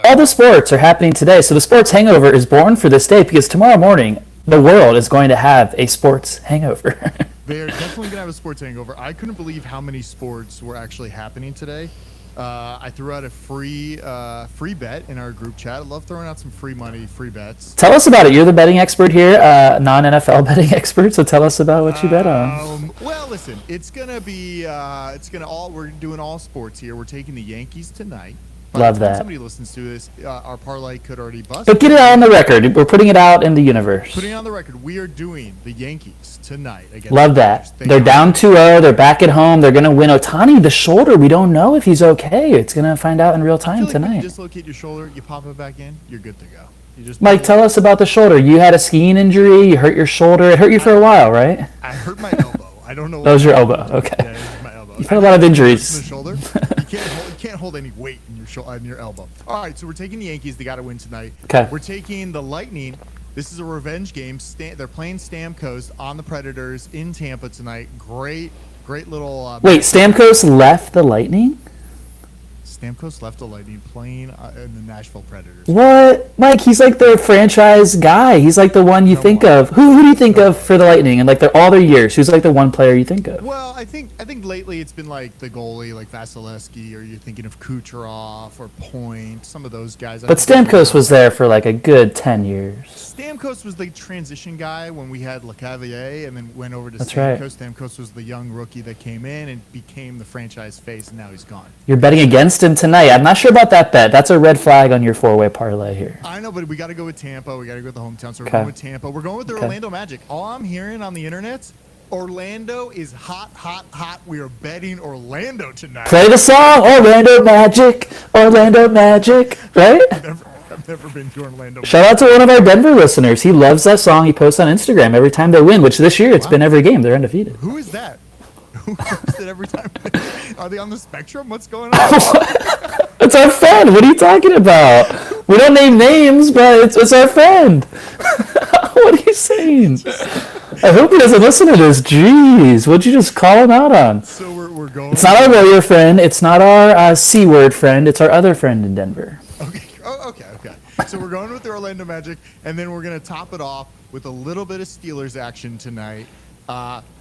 All the sports are happening today, so the sports hangover is born for this day because tomorrow morning the world is going to have a sports hangover. They're definitely going to have a sports hangover. I couldn't believe how many sports were actually happening today. I threw out a free bet in our group chat. I love throwing out some free money, free bets. Tell us about it. You're the betting expert here, non-NFL betting expert, so tell us about what you bet on. Well, listen, we're doing all sports here. We're taking the Yankees tonight. Love that. Somebody listens to this, our parlay could already bust. But get it out on the record. We're putting it out in the universe. Putting it on the record, we are doing the Yankees tonight. Love that. They're down 2-0. They're back at home. They're going to win. Ohtani, the shoulder, we don't know if he's okay. It's going to find out in real time tonight. When you dislocate your shoulder, you pop it back in, you're good to go. Mike, tell us about the shoulder. You had a skiing injury. You hurt your shoulder. It hurt you for a while, right? I hurt my elbow. I don't know. That was your elbow. Okay. Yeah, it was my elbow. You've had a lot of injuries. The shoulder. You can't hold any weight in your elbow. All right, so we're taking the Yankees. They got to win tonight. Okay. We're taking the Lightning. This is a revenge game. They're playing Stamkos on the Predators in Tampa tonight. Great little. Wait, Stamkos left the Lightning? Stamkos left the Lightning playing in the Nashville Predators. What? Mike, he's like the franchise guy. He's like the one you think of. Who do you think of for the Lightning and like all their years? Who's like the one player you think of? Well, I think lately it's been like the goalie, like Vasilevsky, or you're thinking of Kucherov or Point, some of those guys. But Stamkos was there for like a good 10 years. Stamkos was the transition guy when we had LeCavalier and then went over to That's Stamkos. Right. Stamkos was the young rookie that came in and became the franchise face, and now he's gone. You're betting against him tonight. I'm not sure about that bet. That's a red flag on your four-way parlay here. I know, but we got to go with Tampa. We got to go with the hometown, so we're going with Tampa. We're going with the Orlando Magic. All I'm hearing on the internet, Orlando is hot, hot, hot. We are betting Orlando tonight. Play the song, Orlando Magic, right? I've never been to Orlando. Shout out to one of our Denver listeners. He loves that song. He posts on Instagram every time they win, which this year it's been every game. They're undefeated. Who is that? Who posts it every time? Are they on the spectrum? What's going on? It's our friend. What are you talking about? We don't name names, but it's our friend. What are you saying? I hope he doesn't listen to this. Jeez, what'd you just call him out on? So we're going. It's not our warrior friend. It's not our C-word friend. It's our other friend in Denver. Okay. Okay. So we're going with the Orlando Magic, and then we're going to top it off with a little bit of Steelers action tonight.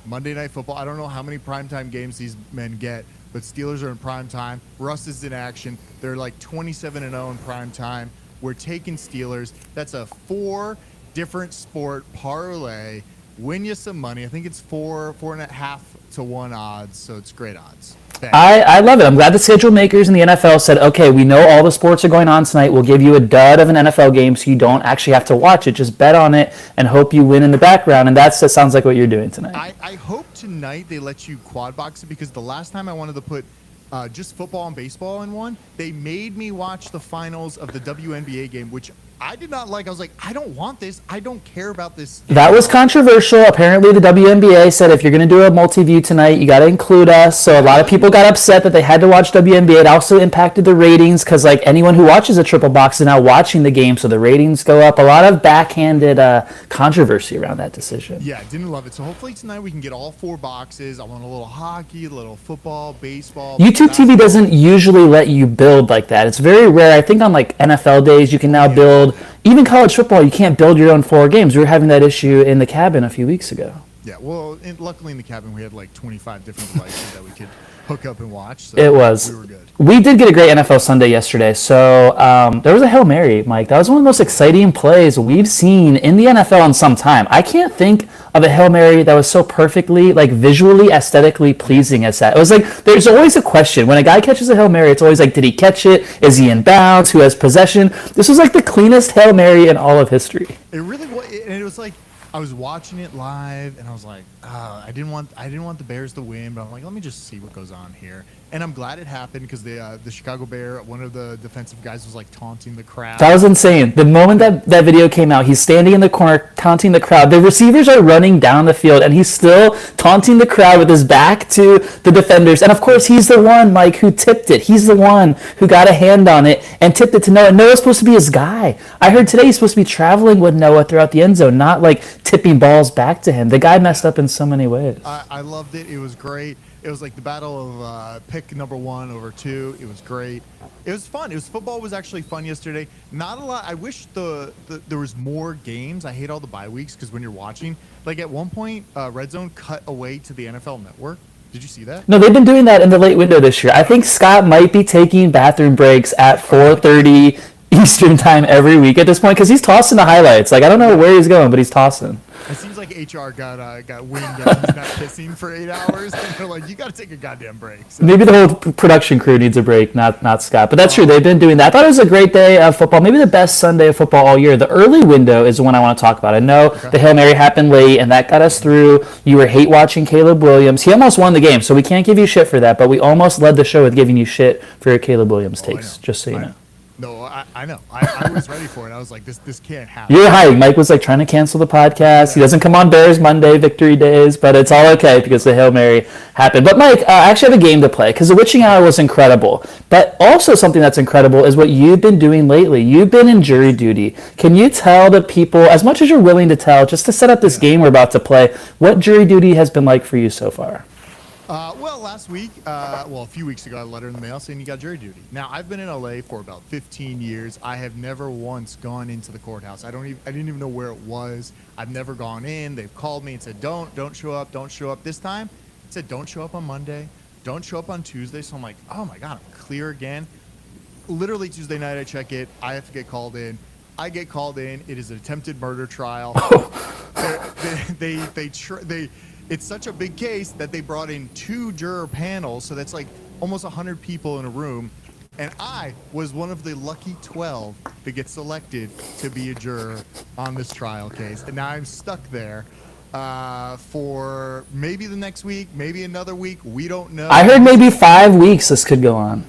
Monday Night Football. I don't know how many primetime games these men get, but Steelers are in primetime. Russ is in action. They're like 27-0 in primetime. We're taking Steelers. That's a 4 different sport parlay. Win you some money. I think it's 4.5 to 1 odds, so it's great odds. I love it. I'm glad the schedule makers in the NFL said, okay, we know all the sports are going on tonight. We'll give you a dud of an NFL game so you don't actually have to watch it. Just bet on it and hope you win in the background. And that sounds like what you're doing tonight. I hope tonight they let you quad box it, because the last time I wanted to put just football and baseball in one, they made me watch the finals of the WNBA game, which I did not like. I was like, I don't want this. I don't care about this. That was controversial. Apparently, the WNBA said if you're going to do a multi-view tonight, you got to include us. So a lot of people got upset that they had to watch WNBA. It also impacted the ratings because like anyone who watches a triple box is now watching the game, so the ratings go up. A lot of backhanded controversy around that decision. Yeah, I didn't love it. So hopefully tonight we can get all 4 boxes. I want a little hockey, a little football, baseball. YouTube TV doesn't usually let you build like that. It's very rare. I think on like NFL days you can now build. Even college football, you can't build your own 4 games. We were having that issue in the cabin a few weeks ago. Yeah, well, luckily in the cabin we had like 25 different devices that we could hook up and watch. So it was. We were good. We did get a great NFL Sunday yesterday. So there was a Hail Mary, Mike. That was one of the most exciting plays we've seen in the NFL in some time. I can't think of a Hail Mary that was so perfectly, like visually, aesthetically pleasing as that. It was like, there's always a question. When a guy catches a Hail Mary, it's always like, did he catch it? Is he in bounds? Who has possession? This was like the cleanest Hail Mary in all of history. It really was. And it was like, I was watching it live, and I was like, I didn't want the Bears to win, but I'm like, let me just see what goes on here. And I'm glad it happened because the Chicago Bear, one of the defensive guys, was like taunting the crowd. That was insane. The moment that video came out, he's standing in the corner taunting the crowd. The receivers are running down the field, and he's still taunting the crowd with his back to the defenders. And of course, he's the one, Mike, who tipped it. He's the one who got a hand on it and tipped it to Noah. Noah's supposed to be his guy. I heard today he's supposed to be traveling with Noah throughout the end zone, not like tipping balls back to him. The guy messed up in so many ways. I loved it. It was great. It was like the battle of pick number 1 over 2. It was great. It was fun. Football was actually fun yesterday. Not a lot. I wish there was more games. I hate all the bye weeks because when you're watching, like at one point, Red Zone cut away to the NFL Network. Did you see that? No, they've been doing that in the late window this year. I think Scott might be taking bathroom breaks at 4:30 Eastern time every week at this point because he's tossing the highlights. Like, I don't know where he's going, but he's tossing. It seems like HR got wind that he's not kissing for 8 hours, and they're like, "You got to take a goddamn break." So. Maybe the whole production crew needs a break, not Scott. But that's true. They've been doing that. I thought it was a great day of football. Maybe the best Sunday of football all year. The early window is the one I want to talk about. I know the Hail Mary happened late, and that got us through. You were hate watching Caleb Williams. He almost won the game, so we can't give you shit for that. But we almost led the show with giving you shit for your Caleb Williams takes, just so you know. No, I know. I was ready for it. I was like, this can't happen. You're hiding. Mike was like trying to cancel the podcast. He doesn't come on Bears Monday victory days, but it's all okay because the Hail Mary happened. But Mike, I actually have a game to play because the witching hour was incredible. But also something that's incredible is what you've been doing lately. You've been in jury duty. Can you tell the people, as much as you're willing to tell, just to set up this game we're about to play, what jury duty has been like for you so far? Well, last week, a few weeks ago, I got a letter in the mail saying you got jury duty. Now, I've been in LA for about 15 years. I have never once gone into the courthouse. I didn't even know where it was. I've never gone in. They've called me and said, don't show up, don't show up. This time, it said, don't show up on Monday, don't show up on Tuesday. So I'm like, oh my God, I'm clear again. Literally Tuesday night, I check it. I have to get called in. I get called in. It is an attempted murder trial. It's such a big case that they brought in 2 juror panels, so that's like almost 100 people in a room, and I was one of the lucky 12 that gets selected to be a juror on this trial case, and now I'm stuck there for maybe the next week, maybe another week. We don't know. I heard maybe 5 weeks this could go on.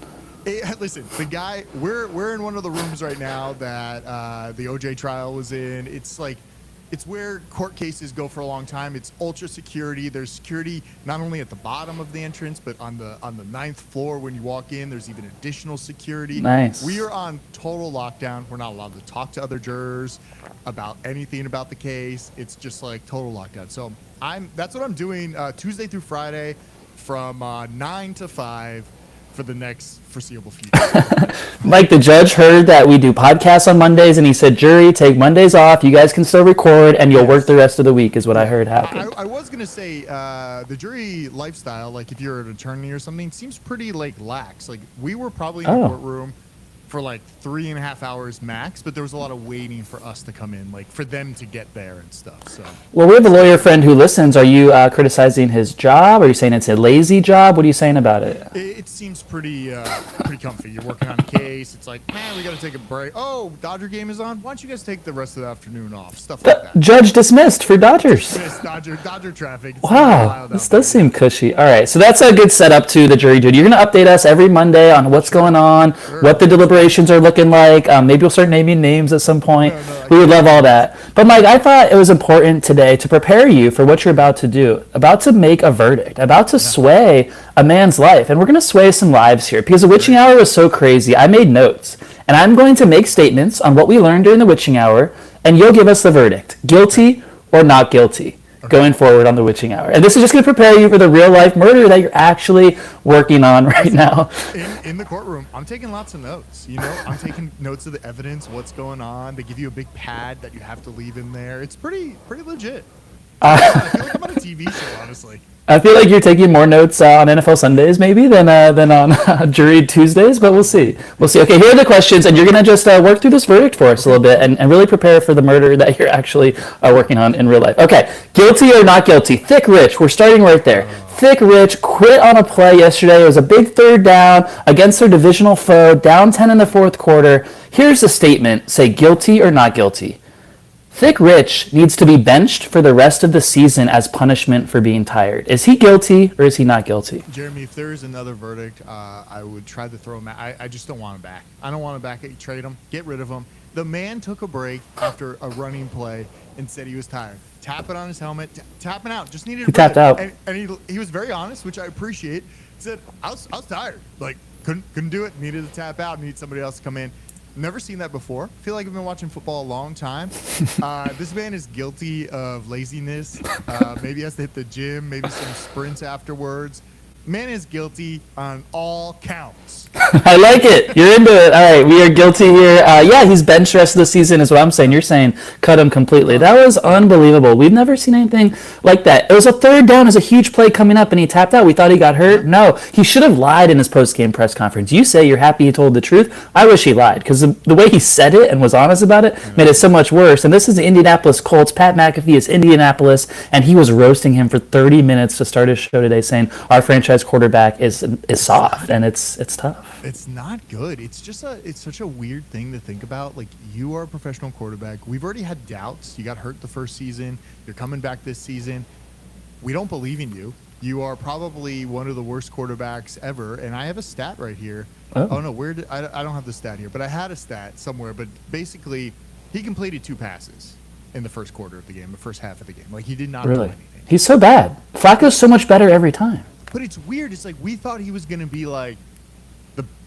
Listen, the guy, we're in one of the rooms right now that the OJ trial was in. It's where court cases go for a long time. It's ultra security. There's security not only at the bottom of the entrance, but on the 9th floor when you walk in. There's even additional security. Nice. We are on total lockdown. We're not allowed to talk to other jurors about anything about the case. It's just like total lockdown. So that's what I'm doing Tuesday through Friday from 9 to 5 for the next foreseeable future. Mike, the judge heard that we do podcasts on Mondays, and he said, jury, take Mondays off. You guys can still record, and you'll work the rest of the week, is what I heard happen. I was going to say, the jury lifestyle, like if you're an attorney or something, seems pretty like lax. Like we were probably in the courtroom for like 3.5 hours max, but there was a lot of waiting for us to come in, like for them to get there and stuff. So, well, we have a lawyer friend who listens. Are you criticizing his job? Are you saying it's a lazy job? What are you saying about it? It seems pretty comfy. You're working on a case. It's like, man, we got to take a break. Oh, Dodger game is on. Why don't you guys take the rest of the afternoon off? Stuff like that. Judge dismissed for Dodgers. Dodger traffic. It's Wow, this does seem cushy. All right, so that's a good setup to the jury duty. You're going to update us every Monday on what's going on, what the deliberations are looking like. Maybe we'll start naming names at some point. We would love all that. But Mike, I thought it was important today to prepare you for what you're about to do, about to make a verdict, about to sway a man's life. And we're going to sway some lives here because the witching hour was so crazy. I made notes, and I'm going to make statements on what we learned during the witching hour, and you'll give us the verdict, guilty or not guilty. Going forward on the witching hour. And this is just going to prepare you for the real life murder that you're actually working on right now. In the courtroom, I'm taking lots of notes. You know, I'm taking notes of the evidence, what's going on. They give you a big pad that you have to leave in there. It's pretty legit. I feel like I'm on a TV show, honestly. I feel like you're taking more notes on NFL Sundays maybe than on Jury Tuesdays, but we'll see. We'll see. Okay, here are the questions, and you're going to just work through this verdict for us a little bit and really prepare for the murder that you're actually working on in real life. Okay, guilty or not guilty? Thick Rich, we're starting right there. Thick Rich quit on a play yesterday. It was a big 3rd down against their divisional foe, down 10 in the 4th quarter. Here's the statement. Say guilty or not guilty. Thick Rich needs to be benched for the rest of the season as punishment for being tired. Is he guilty or is he not guilty? Jeremy, if there is another verdict, I would try to throw him out. I just don't want him back. I don't want him back. Trade him. Get rid of him. The man took a break after a running play and said he was tired. Tapping on his helmet, tapping out. Just needed a break. Tapped out. And he was very honest, which I appreciate. He said, I was tired. Like, couldn't do it. Needed to tap out. Needed somebody else to come in. Never seen that before. Feel like I've been watching football a long time. This man is guilty of laziness. Maybe he has to hit the gym, maybe some sprints afterwards. Man is guilty on all counts. I like it. You're into it. All right, we are guilty here. Yeah, he's benched the rest of the season is what I'm saying. You're saying cut him completely. That was unbelievable. We've never seen anything like that. It was a third down. It was a huge play coming up, and he tapped out. We thought he got hurt. No, he should have lied in his post-game press conference. You say you're happy he told the truth. I wish he lied because the way he said it and was honest about it made it so much worse. And this is the Indianapolis Colts. Pat McAfee is Indianapolis, and he was roasting him for 30 minutes to start his show today, saying our franchise quarterback is soft, and it's tough. It's not good. It's such a weird thing to think about. Like, you are a professional quarterback. We've already had doubts. You got hurt the first season. You're coming back this season. We don't believe in you. You are probably one of the worst quarterbacks ever. And I have a stat right here. Oh no, I don't have the stat here, but I had a stat somewhere. But basically, he completed 2 passes in the first quarter of the game, the first half of the game. Like, he did not do anything. He's so bad. Flacco's so much better every time. But it's weird. It's like we thought he was going to be like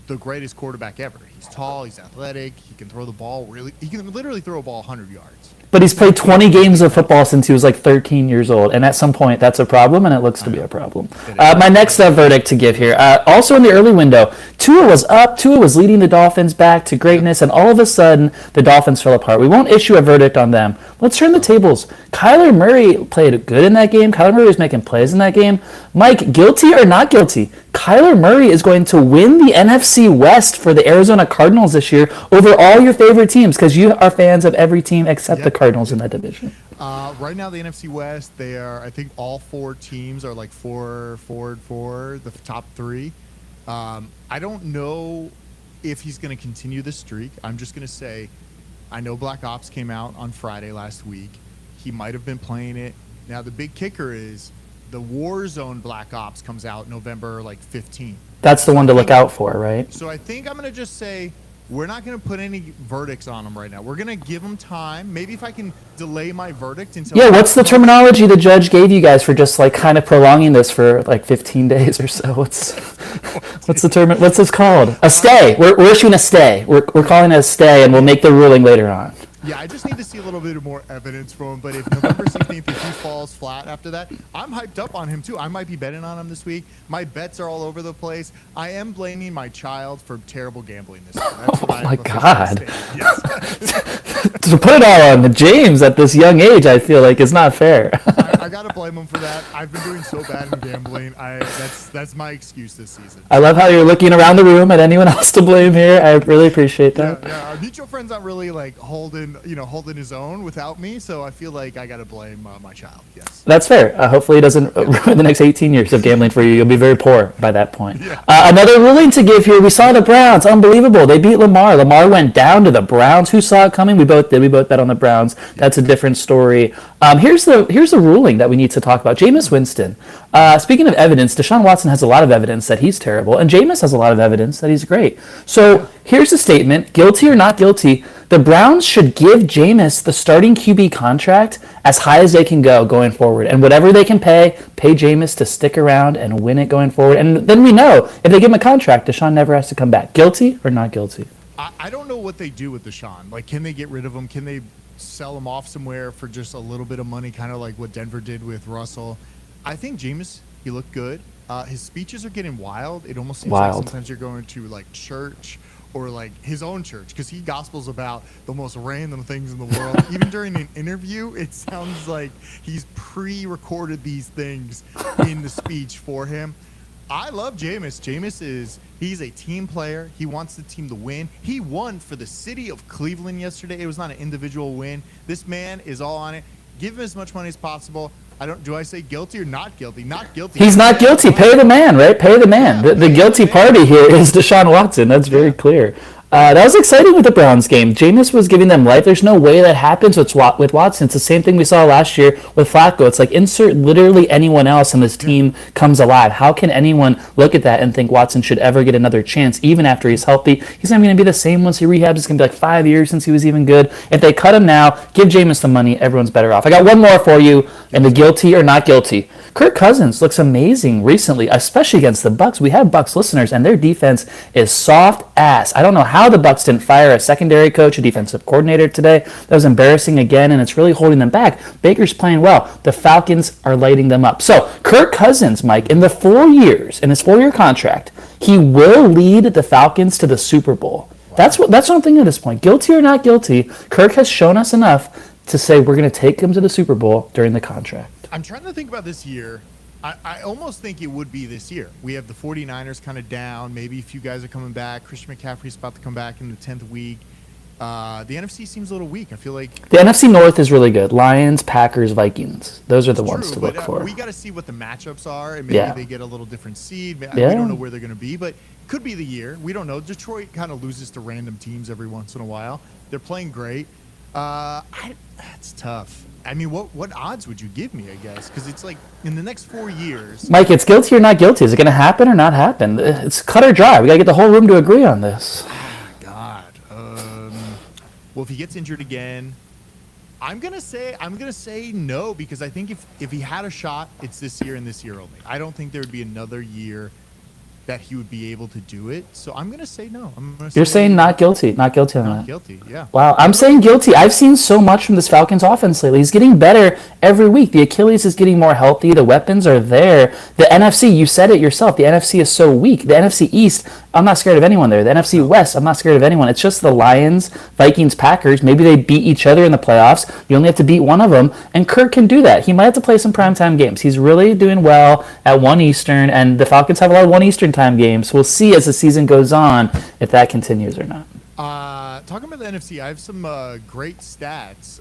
the greatest quarterback ever. He's tall, he's athletic, he can throw the ball he can literally throw a ball 100 yards. But he's played 20 games of football since he was like 13 years old, and at some point that's a problem, and it looks to be a problem. My next verdict to give here, also in the early window, Tua was up, Tua was leading the Dolphins back to greatness, and all of a sudden the Dolphins fell apart. We won't issue a verdict on them. Let's turn the tables. Kyler Murray played good in that game. Kyler Murray was making plays in that game. Mike, guilty or not guilty? Kyler Murray is going to win the NFC West for the Arizona Cardinals this year over all your favorite teams because you are fans of every team except the Cardinals in that division. Right now, the NFC West, they are, I think all 4 teams are like 4-4, the top 3. I don't know if he's going to continue this streak. I'm just going to say, I know Black Ops came out on Friday last week. He might have been playing it. Now, the big kicker is the Warzone Black Ops comes out November 15th. That's the one to look out for, right? So I think I'm going to just say we're not going to put any verdicts on him right now. We're going to give him time. Maybe if I can delay my verdict until... Yeah, what's the terminology the judge gave you guys for just kind of prolonging this for 15 days or so? What's the term? What's this called? A stay. We're issuing a stay. We're calling it a stay, and we'll make the ruling later on. Yeah, I just need to see a little bit more evidence from him. But if November 16th, if he falls flat after that, I'm hyped up on him too. I might be betting on him this week. My bets are all over the place. I am blaming my child for terrible gambling this year. That's what my God. Yes. To put it all on James at this young age, I feel like is not fair. I got to blame him for that. I've been doing so bad in gambling. That's my excuse this season. I love how you're looking around the room at anyone else to blame here. I really appreciate that. Yeah. Our mutual friend's not really holding his own without me, so I feel like I got to blame my child. Yes. That's fair. Hopefully it doesn't ruin the next 18 years of gambling for you. You'll be very poor by that point. Yeah. Another ruling to give here. We saw the Browns. Unbelievable. They beat Lamar. Lamar went down to the Browns. Who saw it coming? We both did. We both bet on the Browns. That's a different story. Here's the ruling that we need to talk about. Jameis Winston. Speaking of evidence, Deshaun Watson has a lot of evidence that he's terrible, and Jameis has a lot of evidence that he's great. So here's the statement. Guilty or not guilty, the Browns should give Jameis the starting QB contract as high as they can go going forward. And whatever they can pay Jameis to stick around and win it going forward. And then we know if they give him a contract, Deshaun never has to come back. Guilty or not guilty? I don't know what they do with Deshaun. Can they get rid of him? Can they sell him off somewhere for just a little bit of money, kind of like what Denver did with Russell? I think Jameis, he looked good. His speeches are getting wild. It almost seems like sometimes you're going to church or his own church because he gospels about the most random things in the world. Even during an interview, it sounds like he's pre-recorded these things in the speech for him. I love Jameis. He's a team player. He wants the team to win. He won for the city of Cleveland yesterday. It was not an individual win. This man is all on it. Give him as much money as possible. Do I say guilty or not guilty? Not guilty. He's not guilty. Pay the man, right? Pay the man. The guilty party here is Deshaun Watson. That's very clear. That was exciting with the Browns game. Jameis was giving them life. There's no way that happens with Watson. It's the same thing we saw last year with Flacco. It's insert literally anyone else and this team comes alive. How can anyone look at that and think Watson should ever get another chance, even after he's healthy? He's not going to be the same once he rehabs. It's going to be 5 years since he was even good. If they cut him now, give Jameis the money, everyone's better off. I got one more for you, and the guilty or not guilty. Kirk Cousins looks amazing recently, especially against the Bucs. We have Bucs listeners, and their defense is soft ass. I don't know how how the Bucs didn't fire a secondary coach, a defensive coordinator today. That was embarrassing again, and it's really holding them back. Baker's playing well. The Falcons are lighting them up. So Kirk Cousins, Mike, in the 4 years, in his 4-year contract, he will lead the Falcons to the Super Bowl. Wow. That's what I'm thinking at this point. Guilty or not guilty, Kirk has shown us enough to say we're going to take him to the Super Bowl during the contract. I'm trying to think about this year. I almost think it would be this year. We have the 49ers kind of down. Maybe a few guys are coming back. Christian McCaffrey's about to come back in the 10th week. The NFC seems a little weak. I feel like... The NFC North is really good. Lions, Packers, Vikings. Those are the ones to look for. We got to see what the matchups are, and maybe they get a little different seed. We don't know where they're going to be, but could be the year. We don't know. Detroit kind of loses to random teams every once in a while. They're playing great. That's tough. I mean, what odds would you give me, I guess? Because it's like in the next 4 years. Mike, it's guilty or not guilty. Is it going to happen or not happen? It's cut or dry. We got to get the whole room to agree on this. God. Well, if he gets injured again, I'm gonna say no, because I think if he had a shot, it's this year and this year only. I don't think there would be another year that he would be able to do it. So I'm going to say no. You're saying not guilty. Not guilty on that. Not guilty, yeah. Wow. I'm saying guilty. I've seen so much from this Falcons offense lately. He's getting better every week. The Achilles is getting more healthy. The weapons are there. The NFC, you said it yourself, the NFC is so weak. The NFC East, I'm not scared of anyone there. The NFC West, I'm not scared of anyone. It's just the Lions, Vikings, Packers. Maybe they beat each other in the playoffs. You only have to beat one of them. And Kirk can do that. He might have to play some primetime games. He's really doing well at 1 Eastern, and the Falcons have a lot of 1 Eastern time games. We'll see as the season goes on if that continues or not. Talking about the NFC, I have some great stats.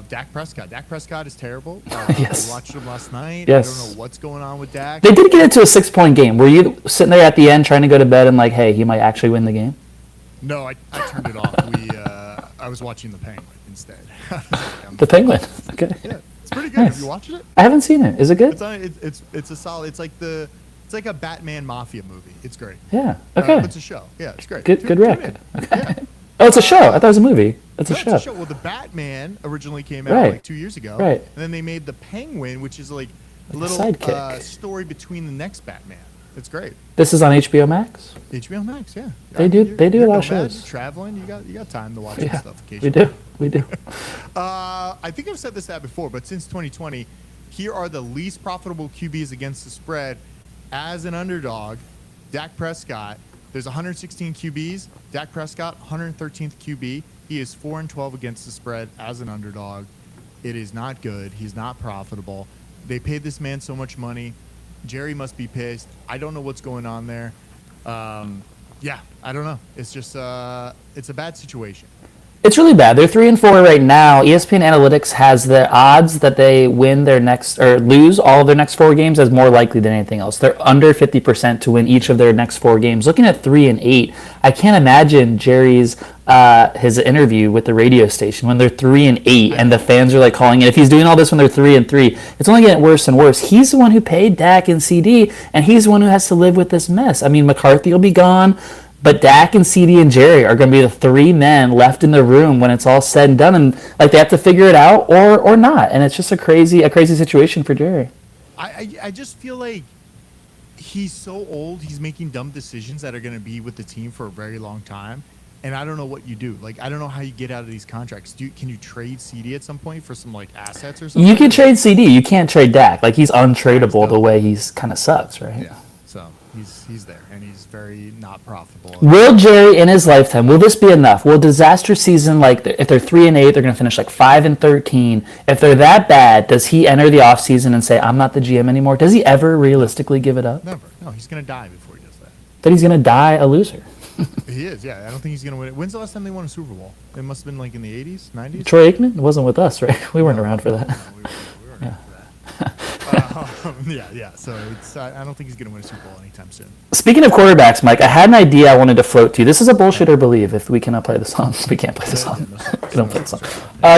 Dak Prescott. Dak Prescott is terrible. Yes. I watched him last night. Yes. I don't know what's going on with Dak. They did get into a 6-point game. Were you sitting there at the end trying to go to bed and like, hey, he might actually win the game? No, I turned it off. I was watching the Penguin instead. The Penguin. Okay. Yeah, it's pretty good. Nice. Have you watched it? I haven't seen it. Is it good? It's a solid. It's like a Batman Mafia movie. It's great. Yeah. Okay. It's a show. Yeah, it's great. Good rec. Okay. Yeah. Oh, it's a show. I thought it was a movie. It's a show. It's a show. Well, the Batman originally came out like 2 years ago. Right. And then they made the Penguin, which is like a little story between the next Batman. It's great. This is on HBO Max? HBO Max, yeah. They do a lot of shows. You're traveling, you got time to watch this stuff occasionally. We do. I think I've said this before, but since 2020, here are the least profitable QBs against the spread as an underdog. Dak Prescott. There's 116 QBs. Dak Prescott, 113th QB. He is 4-12 against the spread as an underdog. It is not good. He's not profitable. They paid this man so much money. Jerry must be pissed. I don't know what's going on there. I don't know. It's just it's a bad situation. It's really bad. They're 3-4 right now. ESPN Analytics has the odds that they win their next or lose all of their next 4 games as more likely than anything else. They're under 50% to win each of their next 4 games. Looking at 3-8, I can't imagine Jerry's his interview with the radio station when they're 3-8 and the fans are like calling it. If he's doing all this when they're 3-3, it's only getting worse and worse. He's the one who paid Dak and CD, and he's the one who has to live with this mess. I mean, McCarthy will be gone. But Dak and CD and Jerry are going to be the 3 men left in the room when it's all said and done, and like they have to figure it out or not. And it's just a crazy situation for Jerry. I just feel like he's so old. He's making dumb decisions that are going to be with the team for a very long time. And I don't know what you do. Like, I don't know how you get out of these contracts. Can you trade CD at some point for some like assets or something? You can trade CD. You can't trade Dak. Like, he's untradeable the way he's kind of sucks, right? Yeah. So he's there, and he's very not profitable. Will Jerry, in his lifetime, will this be enough? Will a disaster season, like if they're 3-8, they're going to finish like 5-13? If they're that bad, does he enter the offseason and say, I'm not the GM anymore? Does he ever realistically give it up? Never. No, he's going to die before he does that. That he's going to die a loser. He is, yeah. I don't think he's going to win it. When's the last time they won a Super Bowl? It must have been like in the 80s, 90s? Troy Aikman? It wasn't with us, right? We weren't around for that. No, we weren't around for that. So I don't think he's going to win a Super Bowl anytime soon. Speaking of quarterbacks, Mike, I had an idea I wanted to float to you. This is a bullshit or believe if we cannot play the song. We can't play the song. We don't play the song.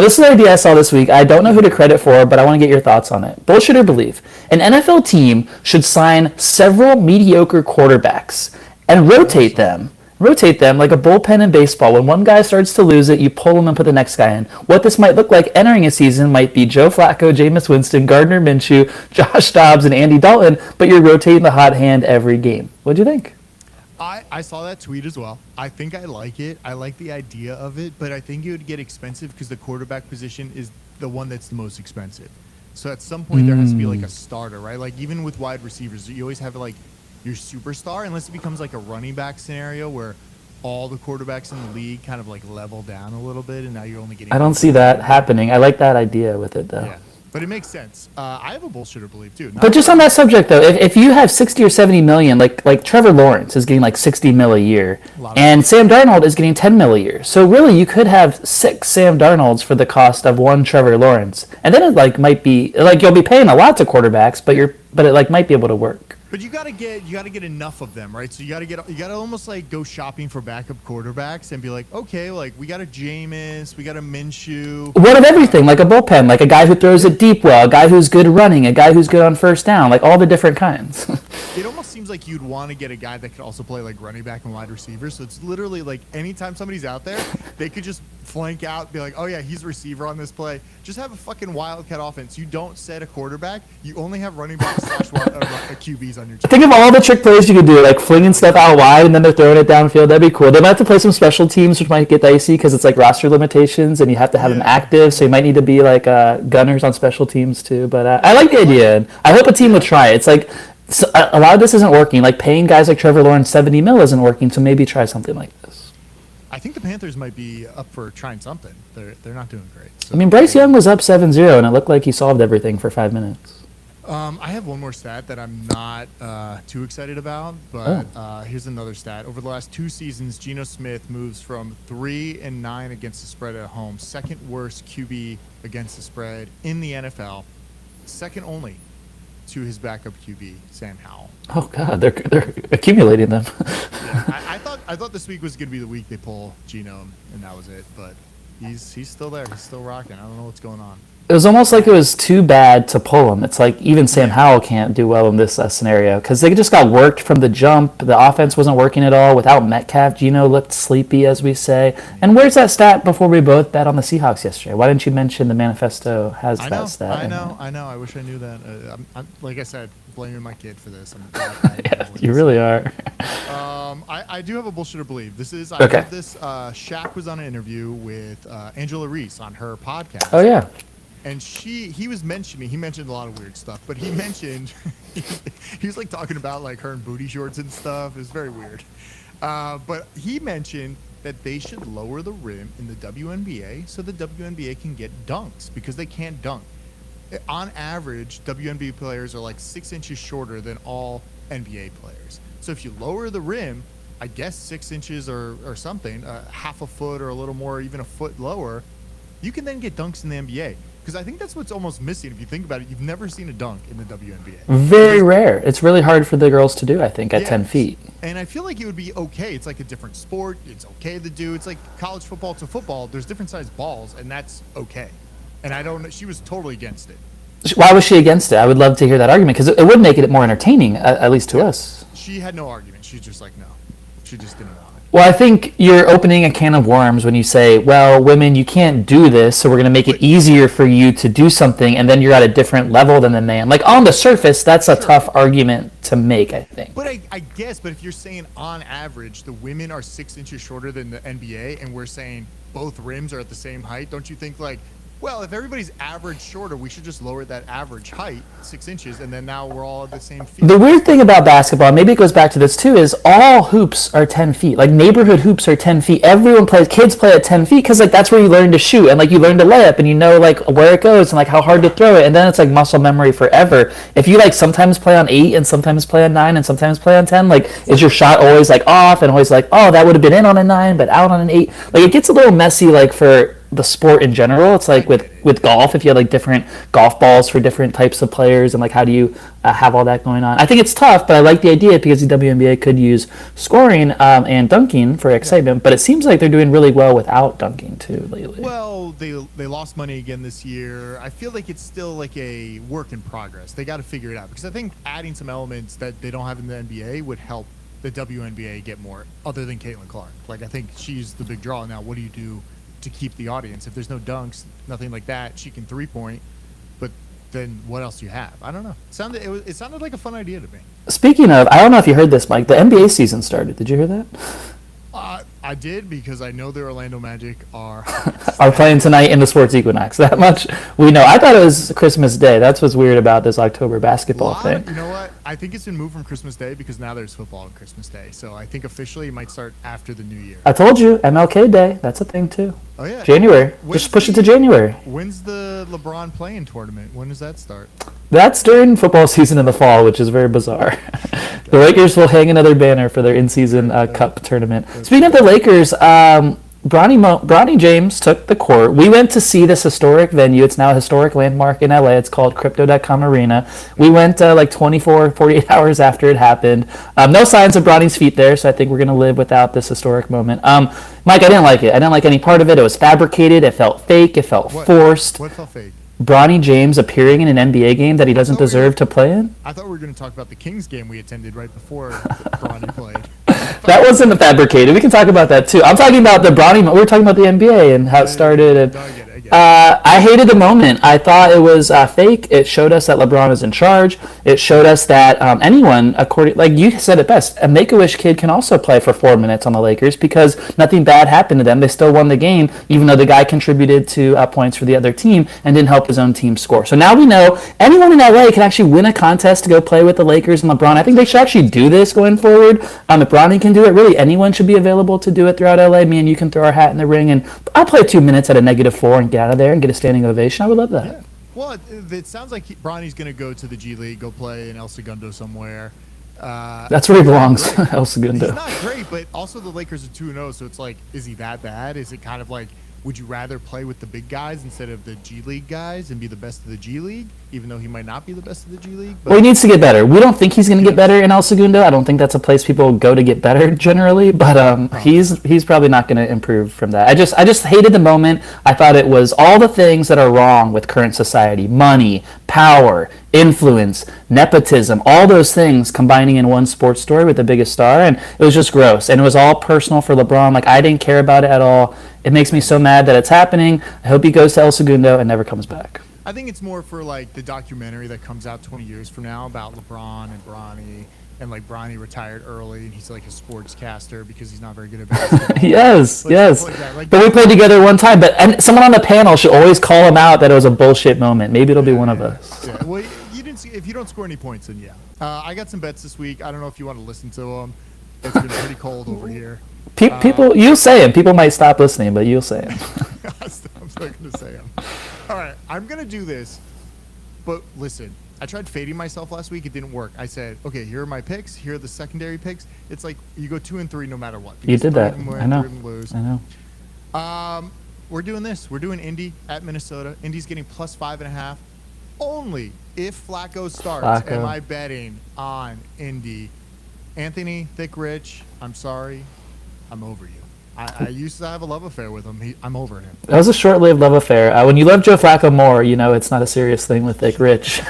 This is an idea I saw this week. I don't know who to credit for, but I want to get your thoughts on it. Bullshit or believe. An NFL team should sign several mediocre quarterbacks and rotate them like a bullpen in baseball. When one guy starts to lose it, you pull him and put the next guy in. What this might look like entering a season might be Joe Flacco, Jameis Winston, Gardner Minshew, Josh Dobbs, and Andy Dalton, but you're rotating the hot hand every game. What do you think? I saw that tweet as well. I think I like it. I like the idea of it, but I think it would get expensive because the quarterback position is the one that's the most expensive. So at some point there has to be like a starter, right? Like even with wide receivers, you always have like your superstar, unless it becomes like a running back scenario where all the quarterbacks in the league kind of like level down a little bit, and now you're only getting. I don't see that happening. I like that idea with it though. Yeah, but it makes sense. I have a bullshitter belief too. But just on that subject though, if you have 60 or 70 million, like Trevor Lawrence is getting like 60 mil a year, and Sam Darnold is getting 10 mil a year. So really, you could have 6 Sam Darnolds for the cost of 1 Trevor Lawrence, and then it like might be like you'll be paying a lot to quarterbacks, but it like might be able to work. But you gotta get enough of them, right? So you gotta almost like go shopping for backup quarterbacks and be like, okay, like we got a Jameis, we got a Minshew. What of everything, like a bullpen, like a guy who throws it deep well, a guy who's good running, a guy who's good on first down, like all the different kinds. It almost seems like you'd want to get a guy that could also play like running back and wide receiver. So it's literally like anytime somebody's out there, they could just flank out, be like, oh yeah, he's a receiver on this play. Just have a fucking wildcat offense. You don't set a quarterback. You only have running backs / QBs on your team. Think of all the trick plays you could do, like flinging stuff out wide and then they're throwing it downfield. That'd be cool. They might have to play some special teams, which might get dicey because it's like roster limitations and you have to have them active. So you might need to be like gunners on special teams too. But I like the idea. And I hope a team would try it. It's like a lot of this isn't working. Like paying guys like Trevor Lawrence 70 mil isn't working. So maybe try something like this. I think the Panthers might be up for trying something. They're not doing great. So. I mean, Bryce Young was up 7-0 and it looked like he solved everything for 5 minutes. I have one more stat that I'm not too excited about, but here's another stat. Over the last 2 seasons, Geno Smith moves from 3-9 against the spread at home, second worst QB against the spread in the NFL, second only to his backup QB, Sam Howell. Oh God, they're accumulating them. Yeah, I thought this week was going to be the week they pull Geno, and that was it. But he's still there. He's still rocking. I don't know what's going on. It was almost like it was too bad to pull him. It's like even Sam Howell can't do well in this scenario because they just got worked from the jump. The offense wasn't working at all. Without Metcalf, Geno looked sleepy, as we say. And where's that stat before we both bet on the Seahawks yesterday? Why didn't you mention the manifesto has that stat? I know. I wish I knew that. I'm like I said, blaming my kid for this. Yeah, you really are. I do have a bullshitter belief. I heard this. Shaq was on an interview with Angela Reese on her podcast. Oh yeah. And he mentioned a lot of weird stuff, but he mentioned, he was like talking about like her in booty shorts and stuff. It was very weird. But he mentioned that they should lower the rim in the WNBA so the WNBA can get dunks because they can't dunk. On average, WNBA players are like 6 inches shorter than all NBA players. So if you lower the rim, I guess 6 inches or something, half a foot or a little more, even a foot lower, you can then get dunks in the NBA. Because I think that's what's almost missing. If you think about it, you've never seen a dunk in the WNBA. Very rare. It's really hard for the girls to do, I think, at 10 feet. And I feel like it would be okay. It's like a different sport. It's okay to do. It's like college football to football. There's different sized balls, and that's okay. And I don't know. She was totally against it. Why was she against it? I would love to hear that argument because it would make it more entertaining, at least to us. She had no argument. She's just like, no. She just didn't want it. Well, I think you're opening a can of worms when you say, well, women, you can't do this, so we're going to make it easier for you to do something, and then you're at a different level than the man. Like, on the surface, that's a tough argument to make, I think. But I guess, but if you're saying on average the women are 6 inches shorter than the NBA, and we're saying both rims are at the same height, don't you think, like, well, if everybody's average shorter, we should just lower that average height 6 inches, and then now we're all at the same feet. The weird thing about basketball, maybe it goes back to this too, is all hoops are 10 feet. Like neighborhood hoops are 10 feet. Kids play at 10 feet because like that's where you learn to shoot and like you learn to lay up and you know like where it goes and like how hard to throw it. And then it's like muscle memory forever. If you like sometimes play on 8 and sometimes play on 9 and sometimes play on 10, like is your shot always like off and always like, oh, that would have been in on a 9 but out on an 8? Like it gets a little messy like for the sport in general. It's like with golf, if you had like different golf balls for different types of players and like how do you have all that going on. I think it's tough, but I like the idea because the WNBA could use scoring and dunking for excitement, but it seems like they're doing really well without dunking too lately. Well, they lost money again this year. I feel like it's still like a work in progress. They got to figure it out because I think adding some elements that they don't have in the NBA would help the WNBA get more other than Caitlin Clark. Like I think she's the big draw. Now what do you do to keep the audience? If there's no dunks, nothing like that, she can 3-point, but then what else do you have? I don't know. It sounded like a fun idea to me. Speaking of, I don't know if you heard this, Mike. The NBA season started. Did you hear that? I did, because I know the Orlando Magic are playing tonight in the Sports Equinox. That much we know. I thought it was Christmas Day. That's what's weird about this October basketball thing. You know what? I think it's been moved from Christmas Day because now there's football on Christmas Day. So I think officially it might start after the New Year. I told you, MLK Day. That's a thing too. Oh yeah, January. Just push it to January. When's the LeBron play-in tournament? When does that start? That's during football season in the fall, which is very bizarre. The Lakers will hang another banner for their in-season cup tournament. Speaking of the Lakers, Bronnie James took the court. We went to see this historic venue. It's now a historic landmark in LA. It's called Crypto.com Arena. We went like 48 hours after it happened. No signs of Bronny's feet there, so I think we're going to live without this historic moment. Mike, I didn't like it. I didn't like any part of it. It was fabricated. It felt fake. It felt forced. What felt fake? Bronnie James appearing in an NBA game that he doesn't deserve to play in? I thought we were going to talk about the Kings game we attended right before Bronnie played. That wasn't fabricated. We can talk about that too. I'm talking about the Bronnie. We were talking about the NBA and how it started. And I get it. I hated the moment. I thought it was fake. It showed us that LeBron is in charge. It showed us that anyone, like you said it best, a Make-A-Wish kid can also play for 4 minutes on the Lakers because nothing bad happened to them. They still won the game, even though the guy contributed to points for the other team and didn't help his own team score. So now we know anyone in LA can actually win a contest to go play with the Lakers and LeBron. I think they should actually do this going forward. If Bronny can do it, really anyone should be available to do it throughout LA. Me and you can throw our hat in the ring, and I'll play 2 minutes at a -4 and get out of there and get a standing ovation. I would love that. Yeah. Well, it sounds like Bronny's going to go to the G League, go play in El Segundo somewhere. That's where he belongs, El Segundo. He's not great, but also the Lakers are 2-0, so it's like, is he that bad? Is it kind of like, would you rather play with the big guys instead of the G League guys and be the best of the G League, even though he might not be the best of the G League? But well, he needs to get better. We don't think he's going to get better in El Segundo. I don't think that's a place people go to get better generally, but he's probably not going to improve from that. I just hated the moment. I thought it was all the things that are wrong with current society: money, power, influence, nepotism, all those things combining in one sports story with the biggest star, and it was just gross. And it was all personal for LeBron. Like, I didn't care about it at all. It makes me so mad that it's happening. I hope he goes to El Segundo and never comes back. I think it's more for like the documentary that comes out 20 years from now about LeBron and Bronny, and like Bronny retired early and he's like a sportscaster because he's not very good at basketball. yes. But we played together one time. And someone on the panel should always call him out that it was a bullshit moment. Maybe it'll be one of us. Yeah. Well, if you don't score any points, then yeah. I got some bets this week. I don't know if you want to listen to them. It's been pretty cold over here. People, you'll say them. People might stop listening, but you'll say them. I'm still going to say them. All right, I'm going to do this, but listen, I tried fading myself last week. It didn't work. I said, okay, here are my picks. Here are the secondary picks. It's like you go 2 and 3 no matter what. You did that. Win, I know. Lose. I know. We're doing this. We're doing Indy at Minnesota. Indy's getting plus 5.5. Only if Flacco starts am I betting on Indy. Anthony, Thick Rich, I'm sorry. I'm over you. I used to have a love affair with him. I'm over him. That was a short-lived love affair. When you love Joe Flacco more, you know it's not a serious thing with Thick Rich.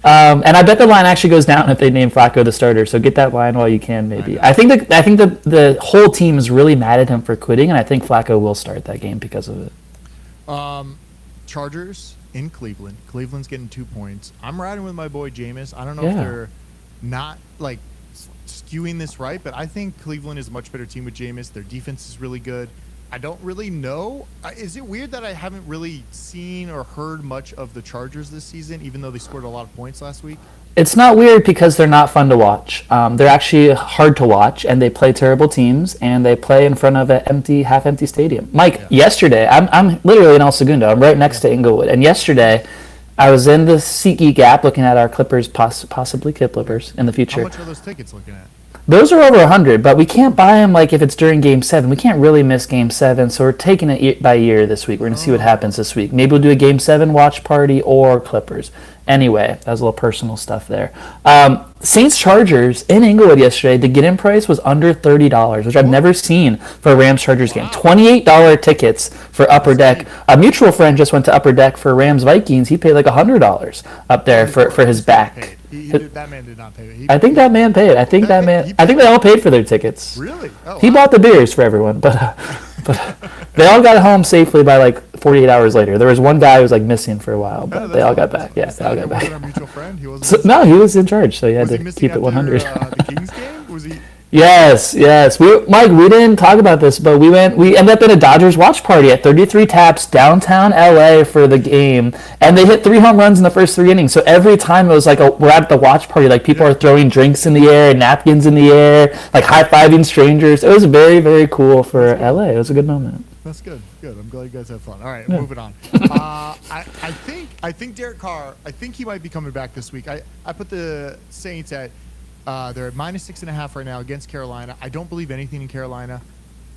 And I bet the line actually goes down if they name Flacco the starter. So get that line while you can, maybe. I think the whole team is really mad at him for quitting, and I think Flacco will start that game because of it. Chargers in Cleveland. Cleveland's getting 2 points. I'm riding with my boy Jameis. I don't know if they're not like skewing this right, but I think Cleveland is a much better team with Jameis. Their defense is really good. I don't really know. Is it weird that I haven't really seen or heard much of the Chargers this season, even though they scored a lot of points last week? It's not weird because they're not fun to watch. They're actually hard to watch, and they play terrible teams, and they play in front of an half-empty stadium. Mike, yesterday, I'm literally in El Segundo. I'm right next to Inglewood, and yesterday I was in the SeatGeek app looking at our Clippers, possibly Clippers in the future. How much are those tickets looking at? Those are over 100, but we can't buy them like if it's during Game 7. We can't really miss Game 7, so we're taking it by year this week. We're going to see what happens this week. Maybe we'll do a Game 7 watch party or Clippers. Anyway, that was a little personal stuff there. Saints-Chargers in Inglewood yesterday, the get-in price was under $30, which I've never seen for a Rams-Chargers game. $28 tickets for Upper Deck. A mutual friend just went to Upper Deck for Rams-Vikings. He paid like $100 up there for his back. That man did not pay. I think that man paid. I think they all paid for their tickets. Really? Oh, he bought the beers for everyone, but they all got home safely by like 48 hours later. There was one guy who was like missing for a while, but they all got back. Yeah, they all got Was back. our mutual friend? He wasn't So, no, he was in charge, so he had was he to missing keep it after, 100. the Kings game? Was he? Yes. Mike, we didn't talk about this, but we ended up in a Dodgers watch party at 33 Taps downtown LA for the game, and they hit 3 home runs in the first 3 innings. So every time it was like we're at the watch party, like people are throwing drinks in the air, napkins in the air, like high-fiving strangers. It was very, very cool for LA. It was a good moment. That's good. Good. I'm glad you guys had fun. All right, Yeah. moving on. I think Derek Carr. I think he might be coming back this week. I put the Saints at. They're at -6.5 right now against Carolina. I don't believe anything in Carolina.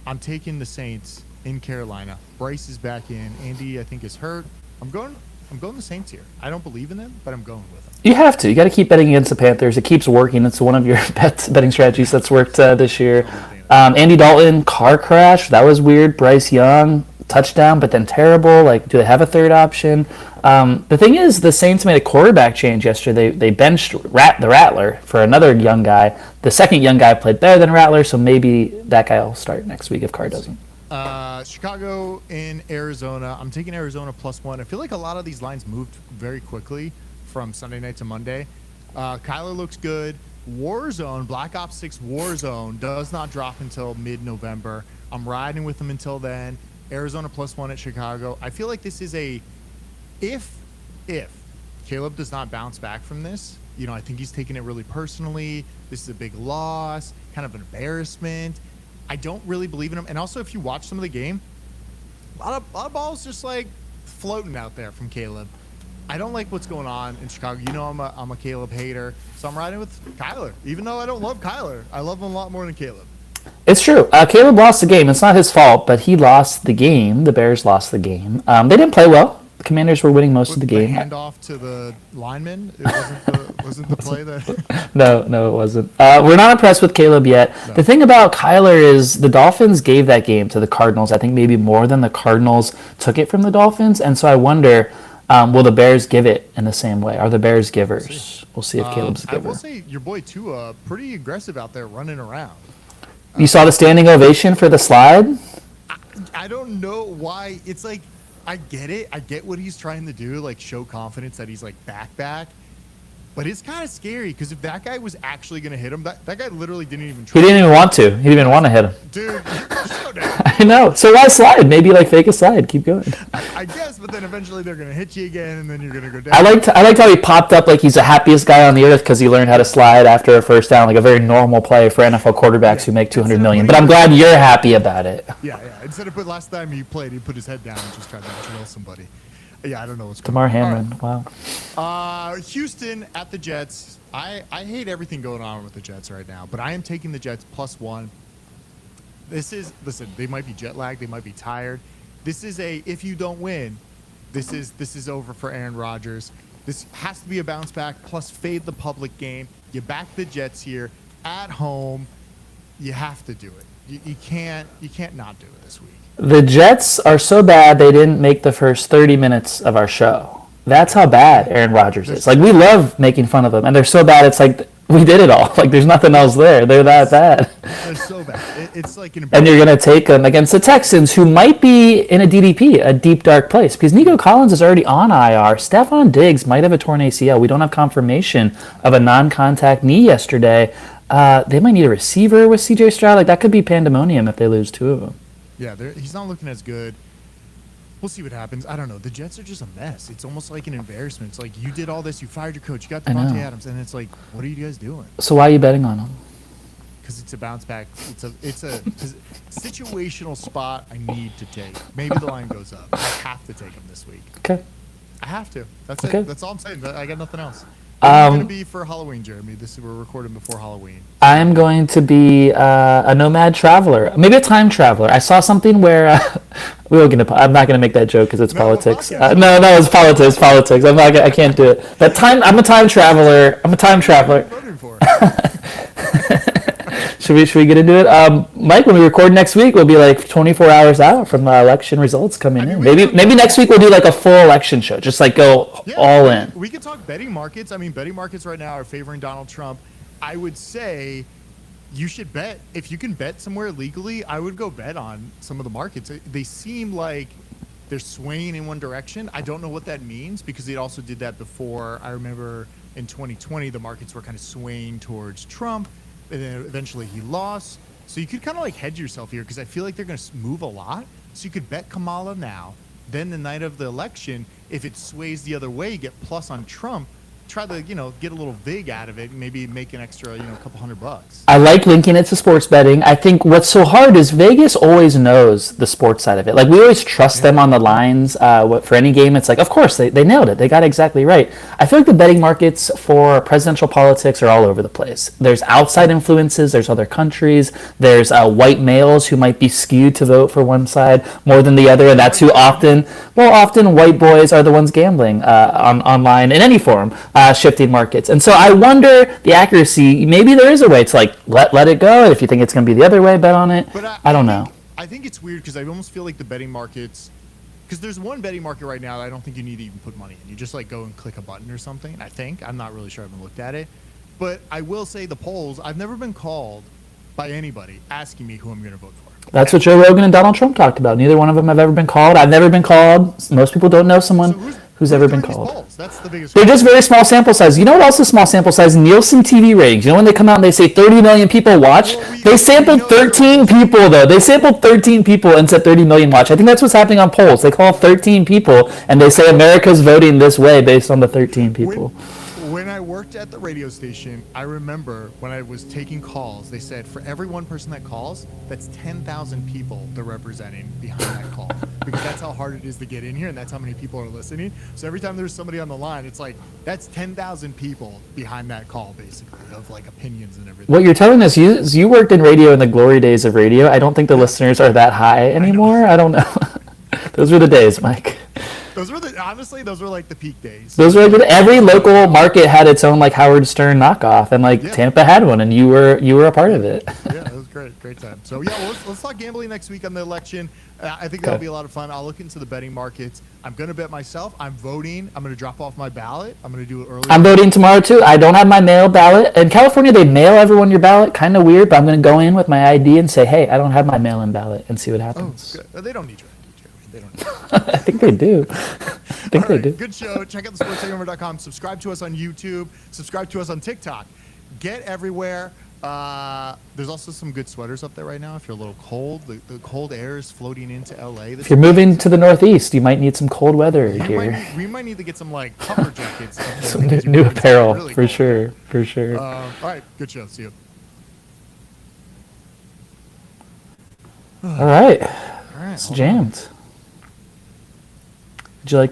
I'm taking the Saints in Carolina. Bryce is back in. Andy, I think, is hurt. I'm going the Saints here. I don't believe in them, but I'm going with them. You have to. You got to keep betting against the Panthers. It keeps working. It's one of your betting strategies that's worked this year. Andy Dalton, car crash. That was weird. Bryce Young, touchdown, but then terrible. Like, do they have a third option? The thing is, the Saints made a quarterback change yesterday. They benched the Rattler for another young guy. The second young guy played better than Rattler, so maybe that guy will start next week if Carr doesn't. Chicago in Arizona. I'm taking Arizona +1. I feel like a lot of these lines moved very quickly from Sunday night to Monday. Kyler looks good. Warzone, Black Ops 6 Warzone does not drop until mid-November. I'm riding with them until then. Arizona +1 at Chicago. I feel like this is a if Caleb does not bounce back from this, I think he's taking it really personally. This is a big loss, kind of an embarrassment. I don't really believe in him. And also, if you watch some of the game, a lot of balls just like floating out there from Caleb. I don't like what's going on in Chicago. I'm a Caleb hater, so I'm riding with Kyler. Even though I don't love Kyler, I love him a lot more than Caleb. It's true. Caleb lost the game. It's not his fault, but he lost the game. The Bears lost the game. They didn't play well. The Commanders were winning most of the game. The handoff to the lineman, it wasn't the play that. No, it wasn't. We're not impressed with Caleb yet. No. The thing about Kyler is the Dolphins gave that game to the Cardinals. I think maybe more than the Cardinals took it from the Dolphins, and so I wonder, will the Bears give it in the same way? Are the Bears givers? We'll see if Caleb's a giver. I will say your boy Tua, pretty aggressive out there running around. You saw the standing ovation for the slide? I don't know why. It's like, I get it. I get what he's trying to do, like show confidence that he's like back. But it's kind of scary because if that guy was actually going to hit him, that guy literally didn't even try. He didn't even want to. He didn't even want to hit him. Dude, I know. So why slide? Maybe like fake a slide. Keep going. I guess, but then eventually they're going to hit you again, and then you're going to go down. I liked how he popped up like he's the happiest guy on the earth because he learned how to slide after a first down, like a very normal play for NFL quarterbacks who make $200 million. But I'm glad you're happy about it. Yeah. Instead of last time he played, he put his head down and just tried to drill somebody. Yeah, I don't know what's going on. Damar Hamlin, right. Wow. Houston at the Jets. I hate everything going on with the Jets right now, but I am taking the Jets +1. Listen, they might be jet lagged, they might be tired. This is if you don't win, this is over for Aaron Rodgers. This has to be a bounce back, plus fade the public game. You back the Jets here at home. You have to do it. You can't not do it this week. The Jets are so bad they didn't make the first 30 minutes of our show. That's how bad Aaron Rodgers is. Like, we love making fun of them, and they're so bad it's like we did it all. Like, there's nothing else there. They're that bad. They're so bad. It's like an and you're going to take them against the Texans, who might be in a DDP, a deep, dark place, because Nico Collins is already on IR. Stephon Diggs might have a torn ACL. We don't have confirmation of a non-contact knee yesterday. They might need a receiver with C.J. Stroud. Like, that could be pandemonium if they lose 2 of them. Yeah, he's not looking as good. We'll see what happens. I don't know. The Jets are just a mess. It's almost like an embarrassment. It's like you did all this. You fired your coach. You got Devontae Adams. And it's like, what are you guys doing? So why are you betting on them? Because it's a bounce back. It's a situational spot I need to take. Maybe the line goes up. I have to take them this week. Okay. I have to. That's okay. It. That's all I'm saying. I got nothing else. What's going to be for Halloween, Jeremy? We're recording before Halloween. I'm going to be a nomad traveler, maybe a time traveler. I saw something where I'm not going to make that joke because it's politics. No, it's politics. Politics. I can't do it. But I'm a time traveler. Should we get into it? Mike, when we record next week, we'll be like 24 hours out from the election results coming in. Maybe next week we'll do like a full election show, just like go all in. We could talk betting markets. I mean, betting markets right now are favoring Donald Trump. I would say you should bet. If you can bet somewhere legally, I would go bet on some of the markets. They seem like they're swaying in one direction. I don't know what that means because they also did that before. I remember in 2020, the markets were kind of swaying towards Trump, and then eventually he lost. So you could kind of like hedge yourself here because I feel like they're going to move a lot. So you could bet Kamala now. Then the night of the election, if it sways the other way, you get plus on Trump. Try to, get a little vig out of it and maybe make an extra, a couple $100. I like linking it to sports betting. I think what's so hard is Vegas always knows the sports side of it. Like, we always trust them on the lines. For any game, it's like, of course, they nailed it. They got it exactly right. I feel like the betting markets for presidential politics are all over the place. There's outside influences. There's other countries. There's white males who might be skewed to vote for one side more than the other. And that's who often white boys are the ones gambling online in any form. Shifting markets. And so I wonder the accuracy. Maybe there is a way to like let it go. If you think it's going to be the other way, bet on it. But I don't know. I think it's weird because I almost feel like the betting markets, because there's one betting market right now that I don't think you need to even put money in. You just like go and click a button or something. I'm not really sure. I haven't looked at it. But I will say the polls, I've never been called by anybody asking me who I'm going to vote for. That's what Joe Rogan and Donald Trump talked about. Neither one of them have ever been called. I've never been called. Most people don't know someone who's ever been called. Polls? That's the biggest. They're just very small sample size. You know what else is small sample size? Nielsen TV ratings. You know when they come out and they say 30 million people watch? They sampled 13 people, though. They sampled 13 people and said 30 million watch. I think that's what's happening on polls. They call 13 people, and they say America's voting this way based on the 13 people. When I worked at the radio station, I remember when I was taking calls, they said for every one person that calls, that's 10,000 people they're representing behind that call. Because that's how hard it is to get in here, and that's how many people are listening. So every time there's somebody on the line, it's like, that's 10,000 people behind that call, basically, of like opinions and everything. What you're telling us, you worked in radio in the glory days of radio. I don't think the listeners are that high anymore. I don't know. Those were the days, Mike. Those were like the peak days. Those were every local market had its own like Howard Stern knockoff, and Tampa had one, and you were a part of it. Yeah, it was great time. So let's talk gambling next week on the election. I think that'll be a lot of fun. I'll look into the betting markets. I'm gonna bet myself. I'm voting. I'm gonna drop off my ballot. I'm gonna do it early. I'm voting tomorrow too. I don't have my mail ballot. In California, they mail everyone your ballot. Kind of weird, but I'm gonna go in with my ID and say, hey, I don't have my mail-in ballot, and see what happens. Oh, good. They don't need you. They don't need you. I think they do. I think they do. Good show. Check out the sportstakeover.com. Subscribe to us on YouTube. Subscribe to us on TikTok. Get everywhere. There's also some good sweaters up there right now if you're a little cold. The cold air is floating into LA. If you're moving to the Northeast, you might need some cold weather gear. We might need to get some like puffer jackets. Some new apparel, really for sure. All right. Good show. See you. All right. It's jammed. Did you like the